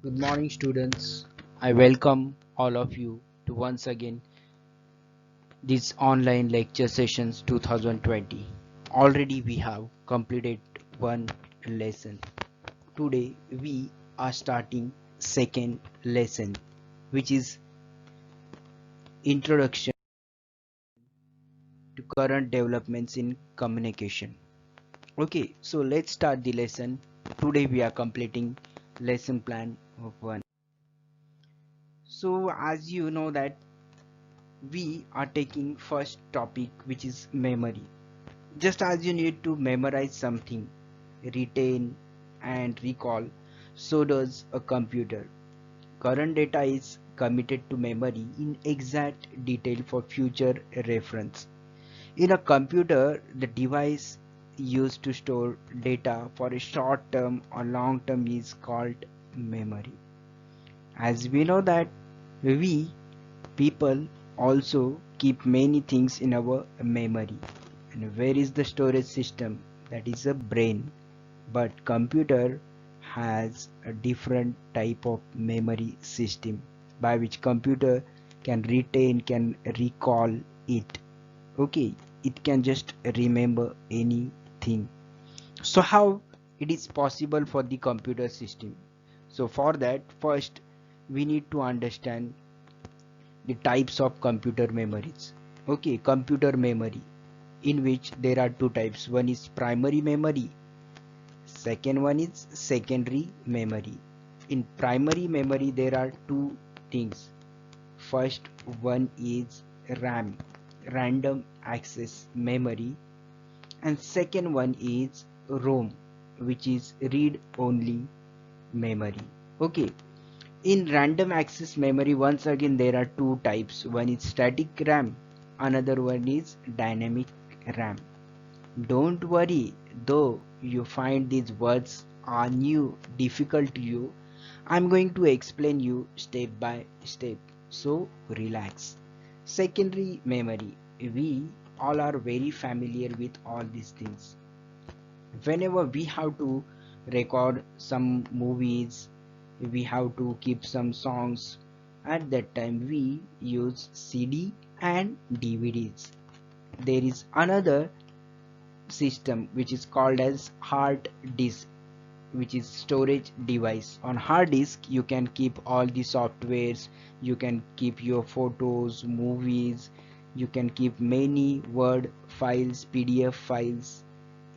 Good morning, students. I welcome all of you to once again these online lecture sessions 2020. Already we have completed one lesson. Today we are starting second lesson, which is introduction to current developments in communication. Okay, so let's start the lesson. Today we are completing lesson plan of 1. So as you know that we are taking first topic, which is memory. Just as you need to memorize something, retain and recall, so does a computer. Current data is committed to memory in exact detail for future reference. In a computer, the device used to store data for a short term or long term is called memory. As we know that we people also keep many things in our memory. And where is the storage system? That is a brain. But computer has a different type of memory system by which computer can retain, can recall it. Okay, it can just remember anything. So how it is possible for the computer system? So for that, first we need to understand the types of computer memories. Okay, computer memory, in which there are two types. One is primary memory, second one is secondary memory. In primary memory there are two things. First one is RAM, random access memory, and second one is ROM, which is read only memory. Okay, in random access memory, once again there are two types. One is static RAM, another one is dynamic RAM. Don't worry, though you find these words are new, difficult to you, I'm going to explain you step by step. So relax. Secondary memory. We all are very familiar with all these things. Whenever we have to record some movies, we have to keep some songs, at that time we use CD and DVDs. There is another system which is called as hard disk, which is storage device. On hard disk you can keep all the softwares, you can keep your photos, movies, you can keep many word files, PDF files,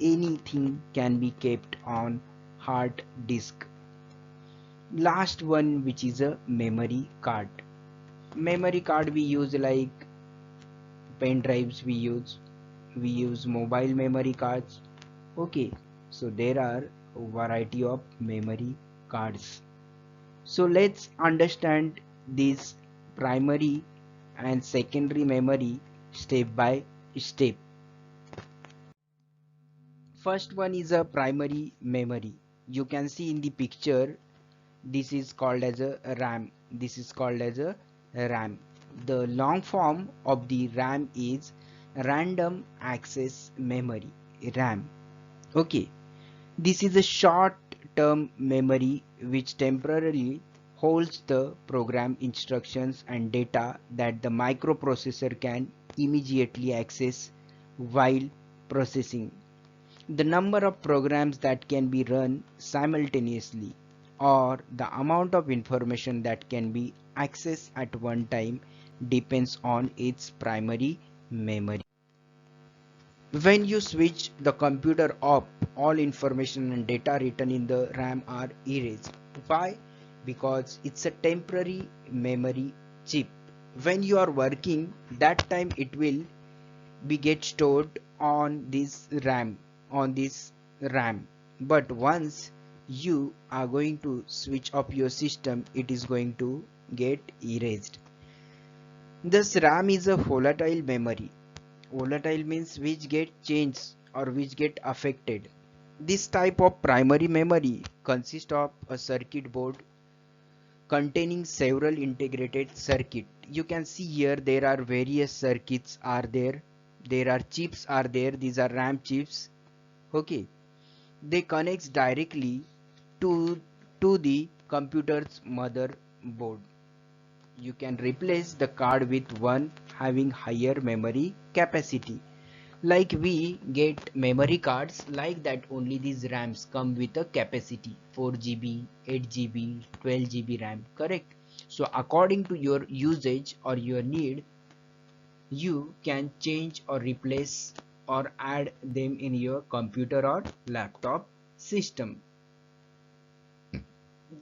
anything can be kept on hard disk. Last one, which is a memory card. Memory card we use like pen drives, we use mobile memory cards. Okay, so there are a variety of memory cards. So let's understand this primary and secondary memory step by step. First one is a primary memory. You can see in the picture, this is called as a RAM. This is called as a RAM. The long form of the RAM is random access memory, RAM. Okay, this is a short term memory which temporarily holds the program instructions and data that the microprocessor can immediately access while processing. The number of programs that can be run simultaneously or the amount of information that can be accessed at one time depends on its primary memory. When you switch the computer off, all information and data written in the RAM are erased. Why? Because it's a temporary memory chip. When you are working, that time it will be get stored on this RAM. But once you are going to switch off your system, it is going to get erased. This RAM is a volatile memory. Volatile means which get changed or which get affected. This type of primary memory consists of a circuit board containing several integrated circuit. You can see here there are various circuits are there. There are chips are there. These are RAM chips. Okay, they connects directly to the computer's motherboard. You can replace the card with one having higher memory capacity. Like we get memory cards like that, only these RAMs come with a capacity 4 GB, 8 GB, 12 GB RAM, correct? So according to your usage or your need, you can change or replace or add them in your computer or laptop system.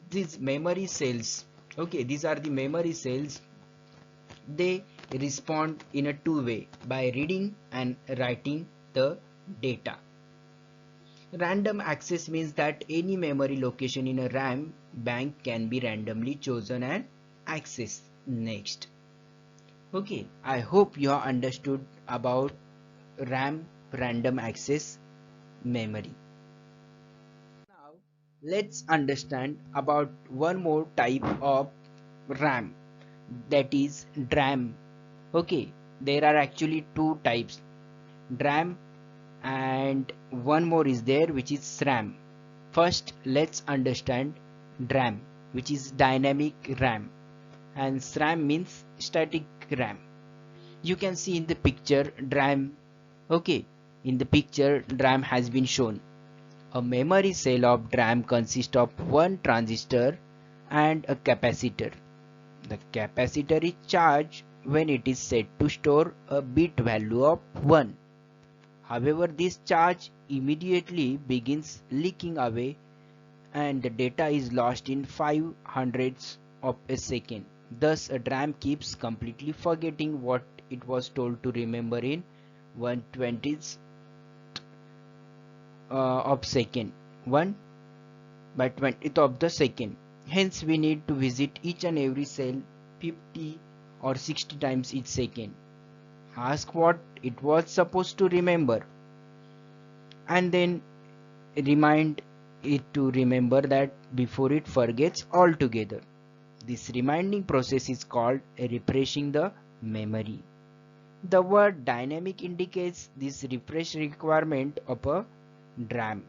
These memory cells, okay, these are the memory cells. They respond in a two-way, by reading and writing the data. Random access means that any memory location in a RAM bank can be randomly chosen and accessed next. Okay, I hope you have understood about RAM, random access memory. Now let's understand about one more type of RAM, that is DRAM. Okay, there are actually two types, DRAM and one more is there which is SRAM. First let's understand DRAM, which is dynamic RAM, and SRAM means static RAM. You can see in the picture DRAM. Okay, in the picture DRAM has been shown. A memory cell of DRAM consists of one transistor and a capacitor. The capacitor is charged when it is set to store a bit value of 1. However, this charge immediately begins leaking away and the data is lost in 5/100ths of a second. Thus, a DRAM keeps completely forgetting what it was told to remember in 1/20th of second, 1/20th of the second. Hence, we need to visit each and every cell 50 or 60 times each second. Ask what it was supposed to remember, and then remind it to remember that before it forgets altogether. This reminding process is called refreshing the memory. The word dynamic indicates this refresh requirement of a DRAM.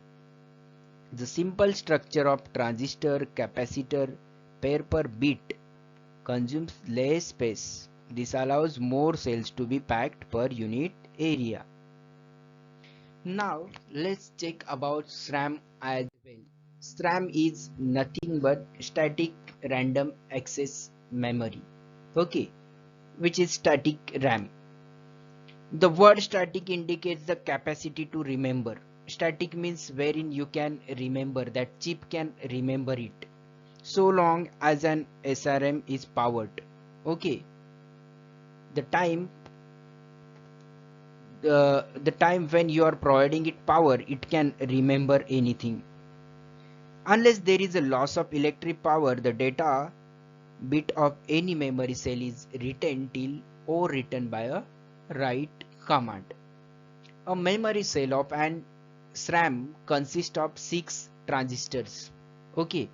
The simple structure of transistor capacitor pair per bit consumes less space. This allows more cells to be packed per unit area. Now let's check about SRAM as well. SRAM is nothing but static random access memory, okay, which is static RAM. The word static indicates the capacity to remember. Static means wherein you can remember, that chip can remember it so long as an SRAM is powered. Okay, the time when you are providing it power, it can remember anything. Unless there is a loss of electric power, the data bit of any memory cell is retained till overwritten by a write command. A memory cell of an SRAM consists of 6 transistors. Okay,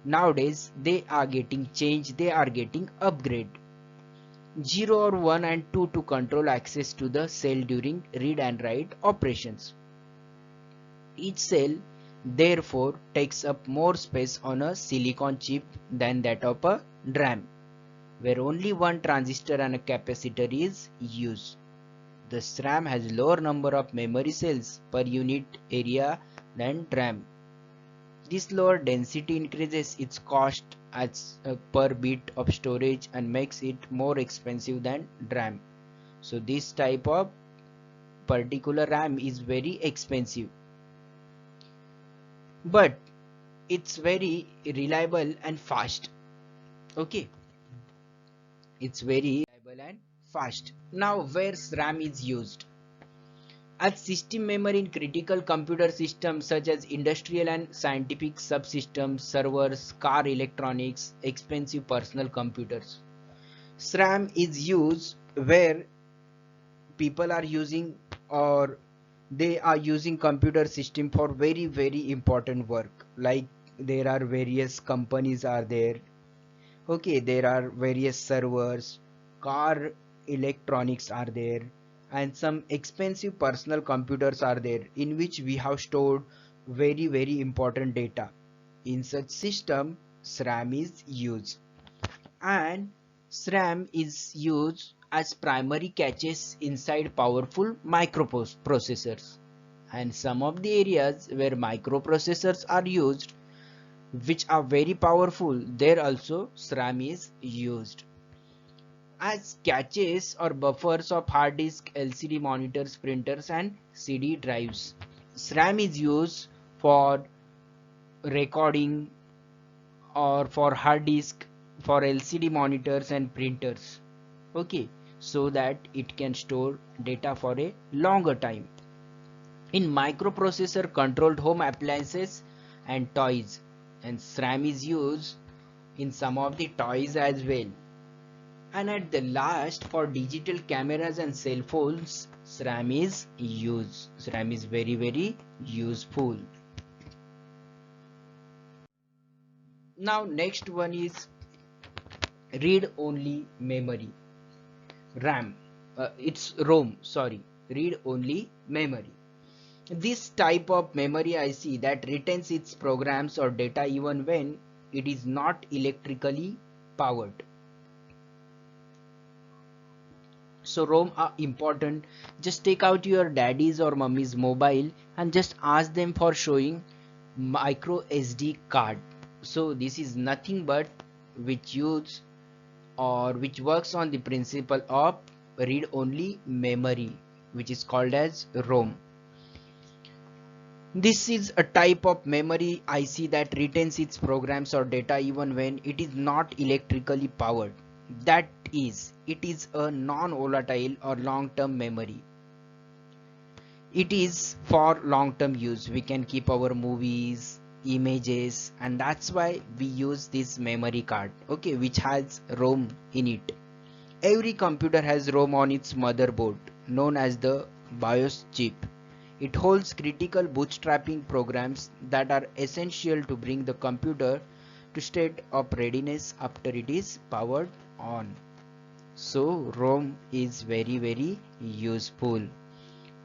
nowadays they are getting changed, they are getting upgrade. 0 or 1 and 2 to control access to the cell during read and write operations. Each cell therefore takes up more space on a silicon chip than that of a DRAM, where only one transistor and a capacitor is used. The SRAM has lower number of memory cells per unit area than DRAM. This lower density increases its cost as per bit of storage and makes it more expensive than DRAM. So this type of particular RAM is very expensive, but it's very reliable and fast. Okay, it's very reliable and fast. Now where RAM is used? As system memory in critical computer systems such as industrial and scientific subsystems, servers, car electronics, expensive personal computers. SRAM is used where people are using, or they are using computer system for very important work, like there are various companies are there. Okay, there are various servers, car electronics are there, and some expensive personal computers are there in which we have stored very important data. In such system, SRAM is used. And SRAM is used as primary caches inside powerful microprocessors. And some of the areas where microprocessors are used, which are very powerful, there also SRAM is used. As caches or buffers of hard disk, LCD monitors, printers, and CD drives. SRAM is used for recording or for hard disk, for LCD monitors and printers. Okay, so that it can store data for a longer time. In microprocessor controlled home appliances and toys, and SRAM is used in some of the toys as well. And at the last, for digital cameras and cell phones, SRAM is used. SRAM is very useful. Now next one is read only memory, RAM. It's ROM, sorry, read only memory. This type of memory IC that retains its programs or data even when it is not electrically powered. So ROM are important. Just take out your daddy's or mummy's mobile and just ask them for showing micro SD card. So this is nothing but which use or which works on the principle of read only memory, which is called as ROM. This is a type of memory IC that retains its programs or data even when it is not electrically powered. That is, it is a non-volatile or long-term memory. It is for long-term use. We can keep our movies, images, and that's why we use this memory card, okay, which has ROM in it. Every computer has ROM on its motherboard, known as the BIOS chip. It holds critical bootstrapping programs that are essential to bring the computer to state of readiness after it is powered on. So ROM is very useful.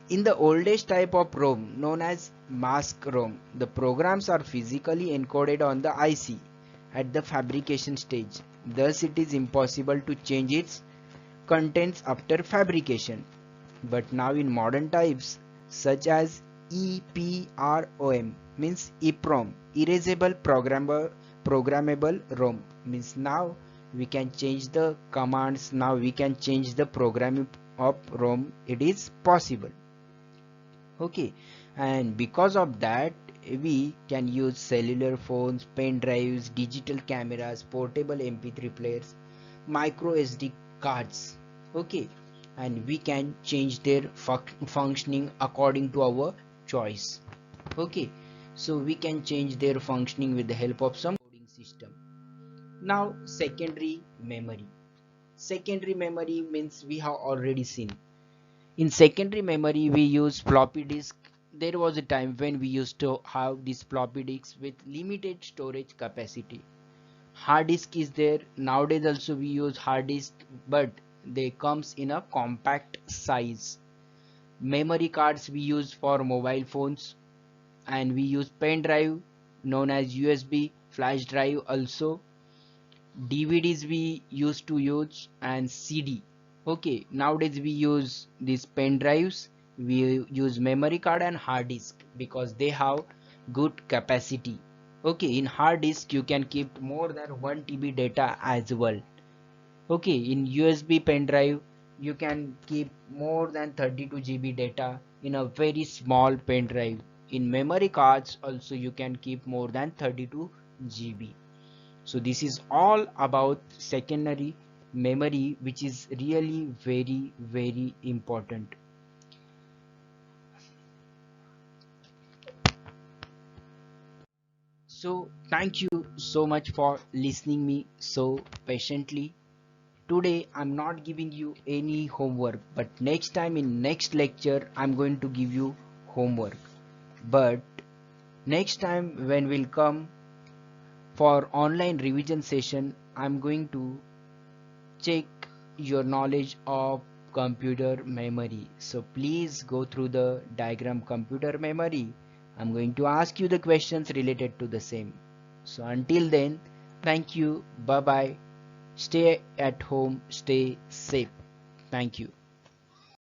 In the oldest type of ROM, known as mask ROM, the programs are physically encoded on the IC at the fabrication stage. Thus it is impossible to change its contents after fabrication. But now in modern types such as EPROM, means EPROM, erasable programmable ROM, means now we can change the commands, now we can change the programming of ROM, it is possible. Okay, and because of that we can use cellular phones, pen drives, digital cameras, portable MP3 players, micro SD cards. Okay, and we can change their functioning according to our choice. Okay, so we can change their functioning with the help of some coding system. Now secondary memory. Secondary memory means we have already seen. In secondary memory we use floppy disk. There was a time when we used to have these floppy disks with limited storage capacity. Hard disk is there. Nowadays also we use hard disk, but they comes in a compact size. Memory cards we use for mobile phones, and we use pen drive known as USB, flash drive also, DVDs we used to use, and CD. Okay, nowadays we use these pen drives, we use memory card and hard disk because they have good capacity. Okay, in hard disk you can keep more than 1 TB data as well. Okay, in USB pen drive you can keep more than 32 GB data in a very small pen drive. In memory cards also you can keep more than 32 GB. So this is all about secondary memory, which is really very important. So thank you so much for listening me so patiently. Today I'm not giving you any homework, but next time in next lecture I'm going to give you homework. But next time when we'll come for online revision session, I'm going to check your knowledge of computer memory. So please go through the diagram computer memory. I'm going to ask you the questions related to the same. So until then, Thank you. Bye bye. Stay at home. Stay safe. Thank you.